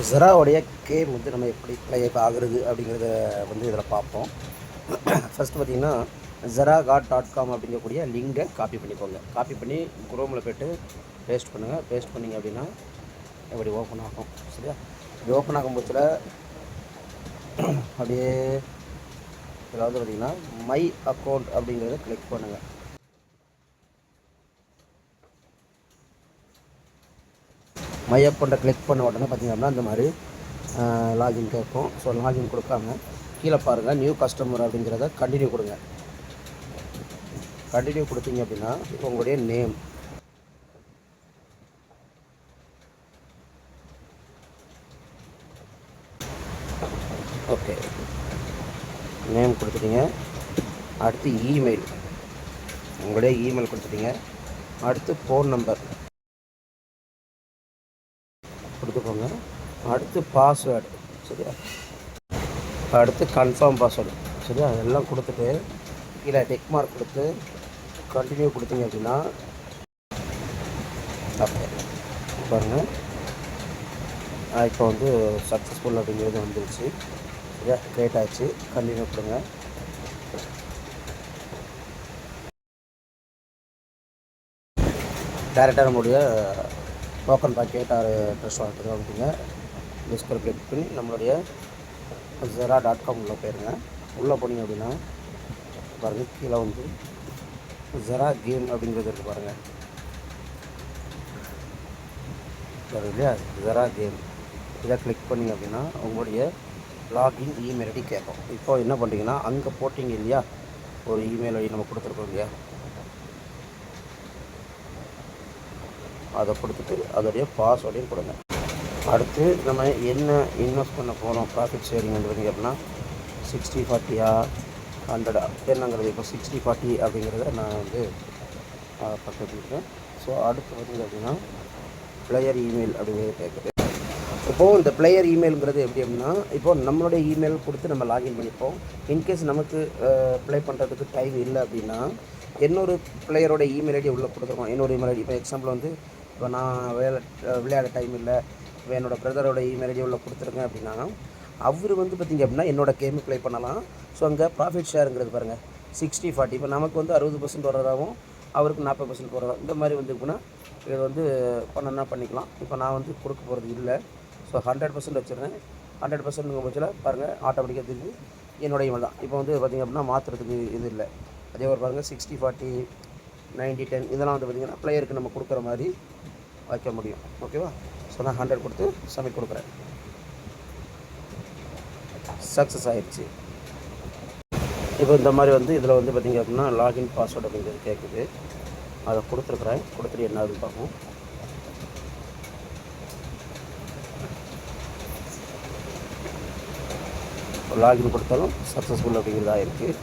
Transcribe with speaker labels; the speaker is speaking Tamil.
Speaker 1: ஜெராவுடைய கேம் வந்து நம்ம எப்படி ப்ளே ஆகுறது அப்படிங்கிறத வந்து இதில் பார்ப்போம். ஃபஸ்ட்டு பார்த்திங்கன்னா zeragot.com அப்படிங்கக்கூடிய லிங்கை காப்பி பண்ணிக்கோங்க. காப்பி பண்ணி குரோமில் போய்ட்டு பேஸ்ட் பண்ணுங்கள். பேஸ்ட் பண்ணிங்க அப்படின்னா இப்படி ஓப்பன் ஆகும். சரியா? இப்படி ஓப்பன் ஆகும் பட்சத்தில் அப்படியே இதில் வந்து பார்த்திங்கன்னா மை அக்கௌண்ட் அப்படிங்கிறத கிளிக் பண்ணுங்கள். மை அக்கௌண்ட்டை கிளிக் பண்ண உடனே பார்த்திங்க அப்படின்னா இந்த மாதிரி லாகின் கேட்கும். ஸோ லாகின் கொடுக்காம கீழே பாருங்கள் நியூ கஸ்டமர் அப்படிங்கிறத கண்டினியூ கொடுங்க. கண்டினியூ கொடுத்தீங்க அப்படின்னா உங்களுடைய நேம், ஓகே நேம் கொடுத்துட்டீங்க. அடுத்து இமெயில், உங்களுடைய இமெயில் கொடுத்துட்டீங்க. அடுத்து ஃபோன் நம்பர் கொடுத்துக்கோங்க. அடுத்து பாஸ்வேர்டு, சரியா? அடுத்து கன்ஃபார்ம் பாஸ்வேர்டு, சரியா? அதெல்லாம் கொடுத்துட்டு கீழே டெக் மார்க் கொடுத்து கண்டினியூ கொடுத்தீங்க அப்படின்னா ஓகே பாருங்கள் இப்போ வந்து சக்ஸஸ்ஃபுல் அப்படிங்கிறது வந்துருச்சு. சரியா? கிரியேட் ஆச்சு. கண்டினியூ கொடுங்க. டேரெக்டாக நம்மளுடைய டோக்கன் பாக்கெட் ஆர் ட்ரெஸ் வாங்குறது அப்படிங்க டிஸ்பிளே கிளிக் பண்ணி நம்மளுடைய zera.com உள்ளே போயிருங்க. உள்ளே போனீங்க அப்படின்னா பாருங்கள் கீழே வந்து ஜெரா கேம் அப்படிங்கிறது இருக்குது பாருங்கள். பாருங்க இல்லையா? ஜெரா கேம் இதை கிளிக் பண்ணிங்க அப்படின்னா உங்களுடைய லாகின் இமெயில் ஐடி கேட்கும். இப்போ என்ன பண்ணுறீங்கன்னா அங்கே போட்டிங்க இல்லையா ஒரு இமெயில் ஐடி நம்ம கொடுத்துருக்கோம் இல்லையா, அதை கொடுத்துட்டு அதோடைய பாஸ்வேர்டையும் கொடுங்க. அடுத்து நம்ம என்ன இன்வெஸ்ட் பண்ண போகிறோம் ப்ராஃபிட் ஷேரிங் வந்து பார்த்திங்க அப்படின்னா 60-40 100 என்னங்கிறது. இப்போ 60-40 அப்படிங்கிறத நான் வந்து பக்கத்துருக்கேன். ஸோ அடுத்து பார்த்திங்க அப்படின்னா பிளேயர் இமெயில் அப்படிங்கிறது கேட்குது. இப்போது இந்த பிளேயர் இமெயிலுங்கிறது எப்படி அப்படின்னா இப்போது நம்மளுடைய இமெயில் கொடுத்து நம்ம லாகின் பண்ணிப்போம். இன்கேஸ் நமக்கு ப்ளே பண்ணுறதுக்கு டைம் இல்லை அப்படின்னா இன்னொரு பிளேயரோட இமெயில் ஐடி உள்ளே கொடுத்துருக்கோம். என்னோட இமெயில் ஐடி இப்போ எக்ஸாம்பிள் வந்து இப்போ நான் விளையாட டைம் இல்லை, இப்போ என்னோடய பிரதரோட இமெயில் ஐடி உள்ளே கொடுத்துருக்கேன் அப்படின்னா அவர் வந்து பார்த்திங்க அப்படின்னா என்னோடய கேமு ப்ளே பண்ணலாம். ஸோ அங்கே ப்ராஃபிட் ஷேருங்கிறது பாருங்கள் 60-40. இப்போ நமக்கு வந்து 60% வர்றதாகவும் அவருக்கு 40% வர்றதாகவும் இந்த மாதிரி வந்து இப்போனா இது வந்து பண்ணனா பண்ணிக்கலாம். இப்போ நான் வந்து கொடுக்க போகிறது இல்லை. ஸோ 100% வச்சுருந்தேன். 100%ங்கும் பட்சத்தில் பாருங்கள் ஆட்டோமேட்டிக்காக திரும்பி என்னோடய இமெயில் தான். இப்போ வந்து பார்த்திங்க அப்படின்னா மாற்றுறதுக்கு இது இல்லை. அதே ஒரு பாருங்கள் 60-40 90-10 இதெல்லாம் வந்து பார்த்திங்கன்னா பிளேயருக்கு நம்ம கொடுக்குற மாதிரி வைக்க முடியும். ஓகேவா? ஸோ நான் 100 கொடுத்து சப்மிட் கொடுக்குறேன். சக்ஸஸ் ஆகிடுச்சு. இப்போ இந்த மாதிரி வந்து இதில் வந்து பார்த்திங்க அப்படின்னா லாகின் பாஸ்வேர்டு அப்படிங்கிறது கேட்குது. அதை கொடுத்துருக்குறேன். கொடுத்துட்டு என்ன ஆகுதுன்னு பார்ப்போம். லாகின் கொடுத்தாலும் சக்ஸஸ்ஃபுல் அப்படிங்கிறதா இருக்குது.